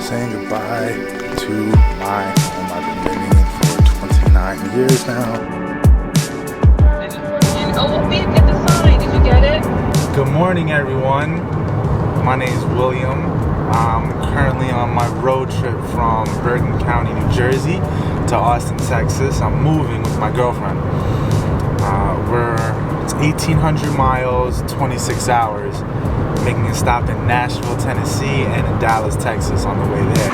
saying goodbye to my home. I've been living for 29 years now. Oh, we didn't get the sign. Did you get it? Good morning, everyone. My name is William. I'm currently on my road trip from Bergen County, New Jersey to Austin, Texas. I'm moving with my girlfriend. It's 1,800 miles, 26 hours, making a stop in Nashville, Tennessee, and in Dallas, Texas on the way there.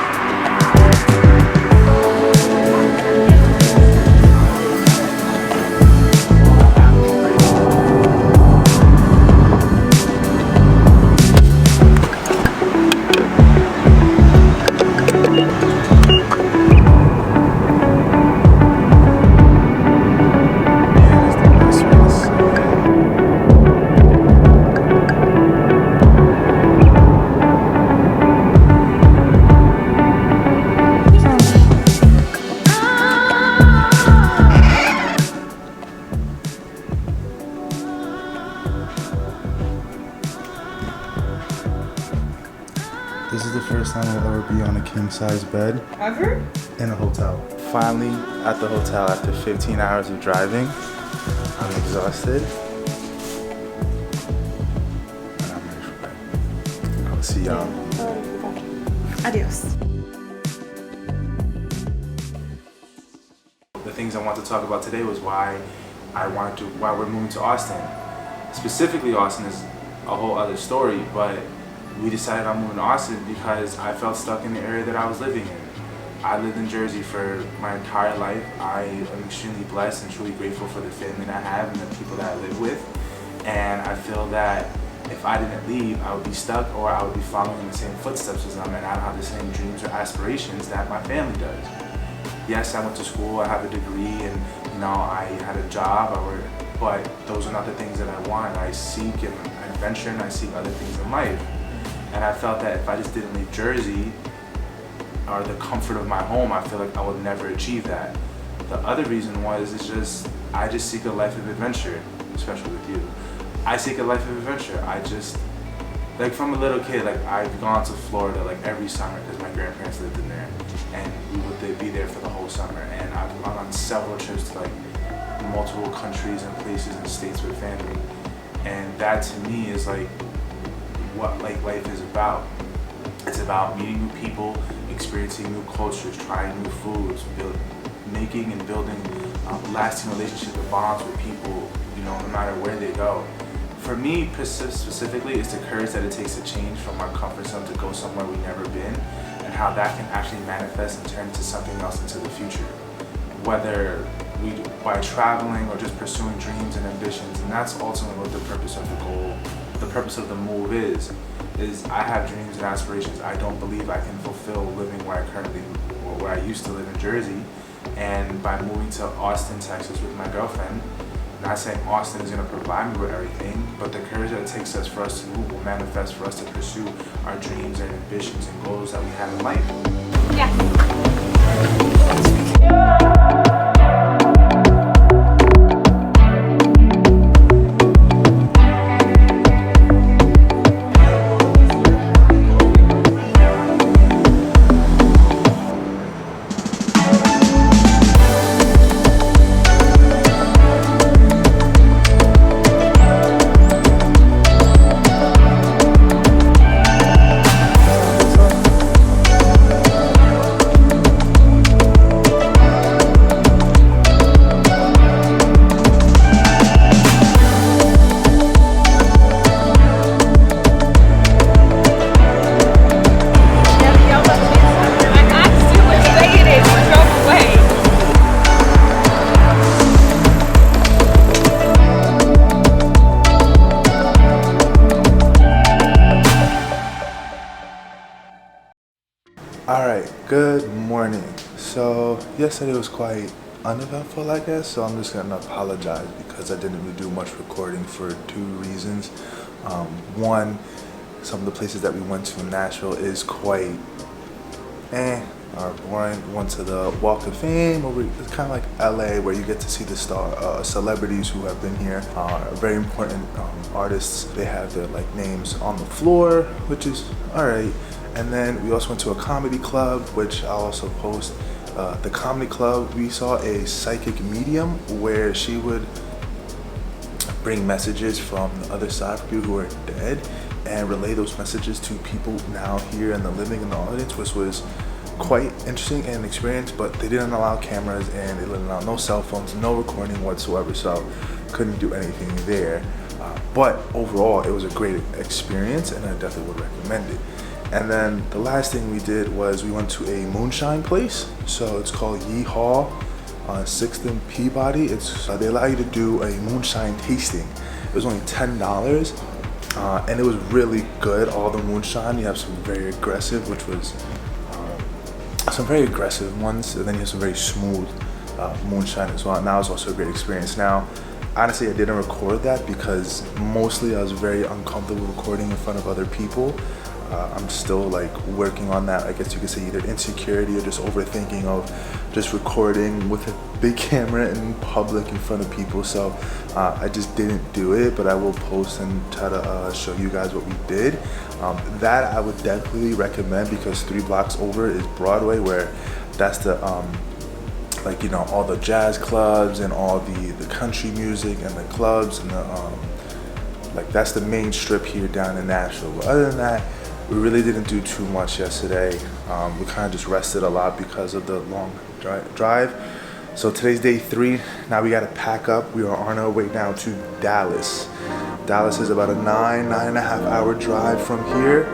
This is the first time I'll ever be on a king-size bed. Ever? In a hotel. Finally at the hotel after 15 hours of driving. I'm exhausted. And I'm ready for bed. I'll see y'all. Adios. The things I wanted to talk about today was why we're moving to Austin. Specifically, Austin is a whole other story, but we decided I'm moving to Austin because I felt stuck in the area that I was living in. I lived in Jersey for my entire life. I am extremely blessed and truly grateful for the family that I have and the people that I live with. And I feel that if I didn't leave, I would be stuck, or I would be following in the same footsteps as them, and I don't have the same dreams or aspirations that my family does. Yes, I went to school, I have a degree, and I had a job, but those are not the things that I want. I seek an adventure and I seek other things in life. And I felt that if I just didn't leave Jersey or the comfort of my home, I feel like I would never achieve that. The other reason was I just seek a life of adventure, especially with you. I seek a life of adventure. I just, from a little kid, I've gone to Florida every summer because my grandparents lived in there, and we would be there for the whole summer. And I've gone on several trips to multiple countries and places and states with family. And that to me is what life is about. It's about meeting new people, experiencing new cultures, trying new foods, making and building lasting relationships and bonds with people, no matter where they go. For me specifically, it's the courage that it takes to change from our comfort zone to go somewhere we've never been, and how that can actually manifest and turn into something else into the future. Whether by traveling or just pursuing dreams and ambitions, and that's ultimately what the purpose of the goal, the purpose of the move is I have dreams and aspirations I don't believe I can fulfill living where I used to live in Jersey. And by moving to Austin, Texas with my girlfriend, not saying Austin is going to provide me with everything, but the courage that it takes for us to move will manifest for us to pursue our dreams and ambitions and goals that we have in life. Alright, good morning. So yesterday was quite uneventful, I guess, so I'm just gonna apologize because I didn't really do much recording for two reasons. One, some of the places that we went to in Nashville is quite Went to the Walk of Fame. It's kind of like LA, where you get to see the celebrities who have been here, very important artists. They have their like names on the floor, which is all right. And then we also went to a comedy club, which I'll also post. The comedy club, we saw a psychic medium where she would bring messages from the other side for people who are dead and relay those messages to people now here and the living in the audience, which was quite interesting and experience. But they didn't allow cameras and they didn't allow no cell phones, no recording whatsoever, so couldn't do anything there. But overall, it was a great experience and I definitely would recommend it. And then the last thing we did was we went to a moonshine place. So it's called Yeehaw on 6th and Peabody. They allow you to do a moonshine tasting. It was only $10 and it was really good. All the moonshine, you have some very aggressive, which was some very aggressive ones, and then you have some very smooth moonshine as well. And that was also a great experience. Now, honestly, I didn't record that because mostly I was very uncomfortable recording in front of other people. I'm still like working on that. I guess you could say either insecurity or just overthinking of just recording with a big camera in public in front of people. So I just didn't do it, but I will post and try to show you guys what we did. That I would definitely recommend because 3 blocks over is Broadway, where that's the like, you know, all the jazz clubs and all the country music and the clubs and the like, that's the main strip here down in Nashville. But other than that, we really didn't do too much yesterday. We kind of just rested a lot because of the long drive. So today's day 3. Now we got to pack up. We are on our way now to Dallas. Dallas is about a 9.5 hour drive from here.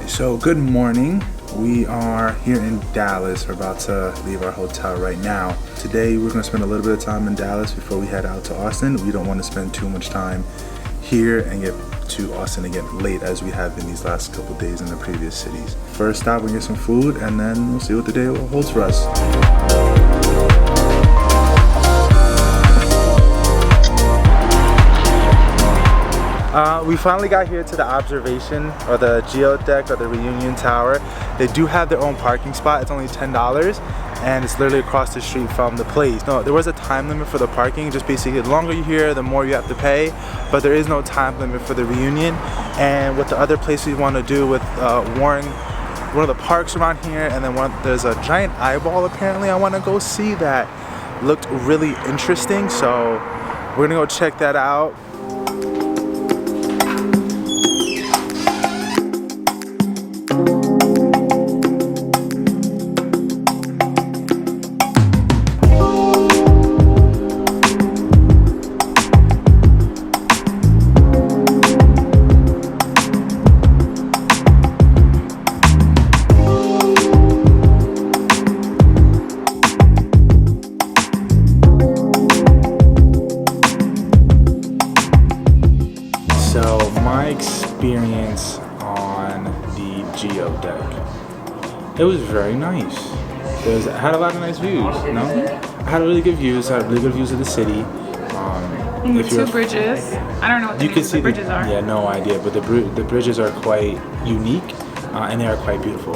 So good morning. We are here in Dallas. We're about to leave our hotel right now. Today we're going to spend a little bit of time in Dallas before we head out to Austin. We don't want to spend too much time here and get to Austin again late as we have in these last couple days in the previous cities. First stop, we're going to get some food and then we'll see what the day holds for us. We finally got here to the observation or the geodeck or the reunion tower. They do have their own parking spot. It's only $10 and it's literally across the street from the place. No, there was a time limit for the parking. Just basically the longer you're here, the more you have to pay, but there is no time limit for the reunion. And with the other place we want to do with Warren, one of the parks around here, and then there's a giant eyeball apparently. I want to go see that. Looked really interesting, so we're gonna go check that out. Experience on the geodeck. It was very nice. It had a lot of nice views, you know? I had really good views. I had really good views of the city. If 2 bridges. I don't know what the bridges are. Yeah, no idea. But the bridges are quite unique and they are quite beautiful.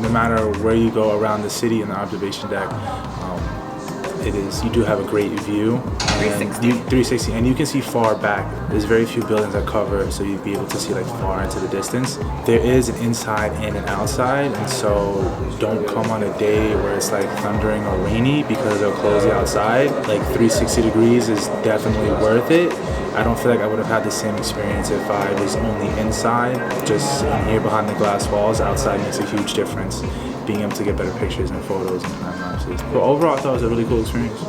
No matter where you go around the city in the observation deck, you do have a great view. 360, and you can see far back. There's very few buildings that cover, so you'd be able to see like far into the distance. There is an inside and an outside, and so don't come on a day where it's like thundering or rainy because they'll close the outside. Like 360 degrees is definitely worth it. I don't feel like I would have had the same experience if I was only inside. Just in here behind the glass walls, outside makes a huge difference. Being able to get better pictures and photos and time lapses. But overall, I thought it was a really cool experience.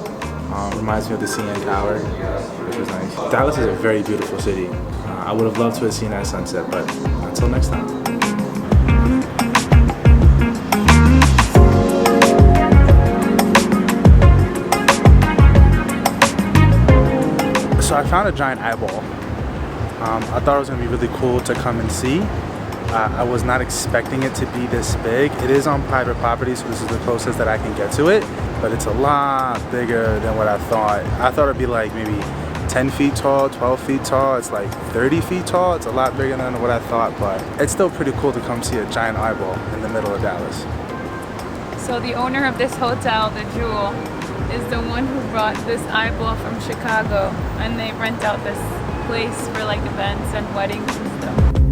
Reminds me of the CN Tower, which was nice. Dallas is a very beautiful city. I would have loved to have seen that sunset, but until next time. So I found a giant eyeball. I thought it was gonna be really cool to come and see. I was not expecting it to be this big. It is on private property, so this is the closest that I can get to it, but it's a lot bigger than what I thought. I thought it'd be like maybe 10 feet tall, 12 feet tall. It's like 30 feet tall. It's a lot bigger than what I thought, but it's still pretty cool to come see a giant eyeball in the middle of Dallas. So the owner of this hotel, the Jewel, is the one who brought this eyeball from Chicago, and they rent out this place for like events and weddings and stuff.